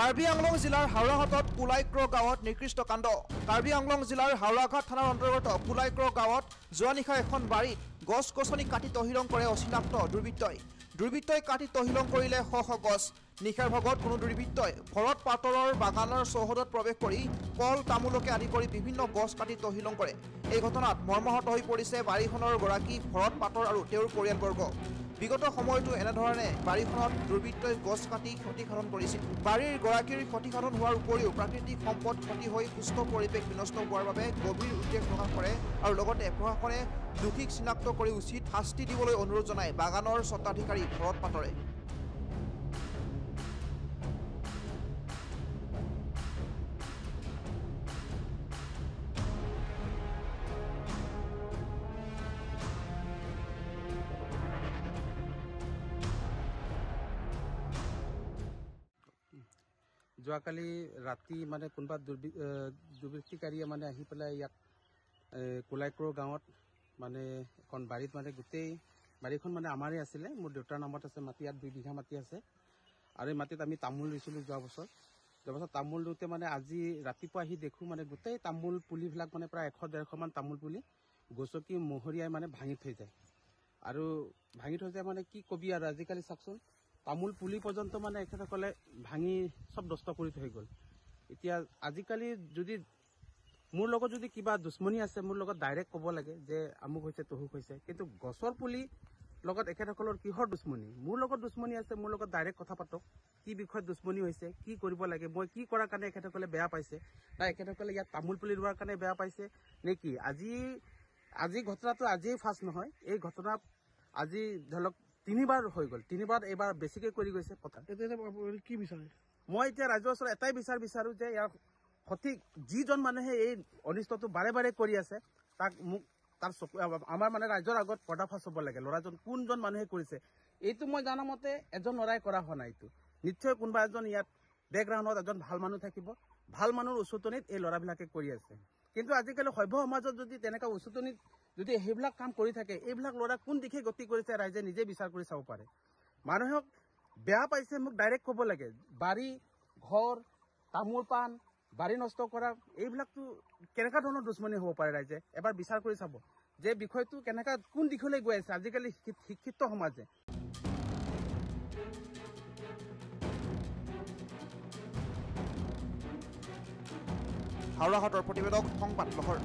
কাৰ্বি আংলং জিলাৰ হাওৰাঘাটত কুলাইক্ৰ গাঁৱত নিকৃষ্ট কাণ্ড। কাৰ্বি আংলং জিলাৰ হাওৰাঘাট থানাৰ অন্তৰ্গত কুলাইক্ৰ গাঁৱত যোৱা নিশা এখন বাৰীত গছ গছনি কাটি তহিলং কৰে অচিনাক্ত দুৰ্বৃত্তই কাটি তহিলং কৰিলে শ শ গছ। নিশাৰ ভাগত কোনো দুৰ্বৃত্তই ভৰত পাটৰৰ বাগানৰ চৌহদত প্ৰৱেশ কৰি কল তামোলকে আদি কৰি বিভিন্ন গছ কাটি তহিলং কৰে। এই ঘটনাত মৰ্মাহত হৈ পৰিছে বাৰীখনৰ গৰাকী ভৰত পাটৰ আৰু তেওঁৰ পৰিয়ালবৰ্গ। বিগত সময়তো এনেধৰণে বাৰীখনত দুৰ্বৃত্তই গছ কাটি ক্ষতিসাধন কৰিছিল। বাৰীৰ গৰাকীৰ ক্ষতিসাধন হোৱাৰ উপৰিও প্ৰাকৃতিক সম্পদ ক্ষতি হৈ সুস্থ পৰিৱেশ বিনষ্ট হোৱাৰ বাবে গভীৰ উদ্বেগ প্ৰকাশ কৰে আৰু লগতে প্ৰশাসনে দোষীক চিনাক্ত কৰি উচিত শাস্তি দিবলৈ অনুৰোধ জনায় বাগানৰ স্বত্বাধিকাৰী ভৰত পাটৰে। যোৱাকালি ৰাতি মানে কোনোবা দুৰ্বৃত্তিকাৰীয়ে মানে আহি পেলাই ইয়াত কুলাইক্ৰ গাঁৱত মানে এখন বাৰীত মানে গোটেই বাৰীখন মানে আমাৰে আছিলে। মোৰ দেউতাৰ নামত আছে মাটি, ইয়াত 2 বিঘা মাটি আছে আৰু এই মাটিত আমি তামোল ৰুইছিলোঁ যোৱা বছৰ তামোল ৰুওঁতে মানে আজি ৰাতিপুৱা আহি দেখোঁ মানে গোটেই তামোল পুলিবিলাক মানে প্ৰায় 100-150 মান তামোল পুলি গছকি মহৰিয়াই মানে ভাঙি থৈ যায়। আৰু ভাঙি থৈ যায় মানে কি কবি আৰু আজিকালি চাওকচোন তামোল পুলি পৰ্যন্ত মানে এখেতসকলে ভাঙি সব নষ্ট কৰি থৈ গ'ল। এতিয়া আজিকালি যদি মোৰ লগত যদি কিবা দুশ্মনী আছে মোৰ লগত ডাইৰেক্ট ক'ব লাগে যে আমুক হৈছে তহুক হৈছে, কিন্তু গছৰ পুলি লগত এখেতসকলৰ কিহৰ দুশ্মনী? মোৰ লগত দুশ্মনী আছে, মোৰ লগত ডাইৰেক্ট কথা পাতক। কি বিষয়ত দুশ্মনী হৈছে, কি কৰিব লাগে, মই কি কৰাৰ কাৰণে এখেতসকলে বেয়া পাইছে, না এখেতসকলে ইয়াত তামোল পুলি ৰোৱাৰ কাৰণে বেয়া পাইছে নে কি? আজি ঘটনাটো আজিয়ে ফাৰ্ষ্ট নহয়, এই ঘটনা আজি ধৰি লওক 3বাৰ হৈ গ'ল। 3বাৰ এইবাৰ বেছিকৈ কৰি গৈছে কথা। কি বিচাৰে? মই এতিয়া ৰাইজৰ ওচৰত এটাই বিচাৰো যে ইয়াৰ সঠিক যিজন মানুহে এই অনিষ্টটো বাৰে বাৰে কৰি আছে তাৰ চকু আমাৰ মানে ৰাইজৰ আগত পৰ্দাফাছ হ'ব লাগে। ল'ৰাজন কোনজন মানুহে কৰিছে এইটো মই জানা মতে এজন ল'ৰাই কৰা হোৱা নাই। এইটো নিশ্চয় কোনোবা এজন ইয়াত বেকগ্ৰাউণ্ডত এজন ভাল মানুহ থাকিব, ভাল মানুহৰ উচতনিত এই ল'ৰাবিলাকে কৰি আছে। কিন্তু আজিকালি সভ্য সমাজত যদি তেনেকুৱা উচতনিত যদি সেইবিলাক কাম কৰি থাকে, এইবিলাক ল'ৰা কোন দিশে গতি কৰিছে ৰাইজে নিজে বিচাৰ কৰি চাব পাৰে। মানুহক বেয়া পাইছে মোক ডাইৰেক্ট ক'ব লাগে। বাৰী ঘৰ তামোল পাণ বাৰী নষ্ট কৰা এইবিলাকতো কেনেকুৱা ধৰণৰ দুশ্মনী হ'ব পাৰে ৰাইজে এবাৰ বিচাৰ কৰি চাব যে বিষয়টো কেনেকুৱা কোন দিশলৈ গৈ আছে আজিকালি শিক্ষিত সমাজে। হাওৰাঘাটৰ প্ৰতিবেদক সংবাদ লহৰ।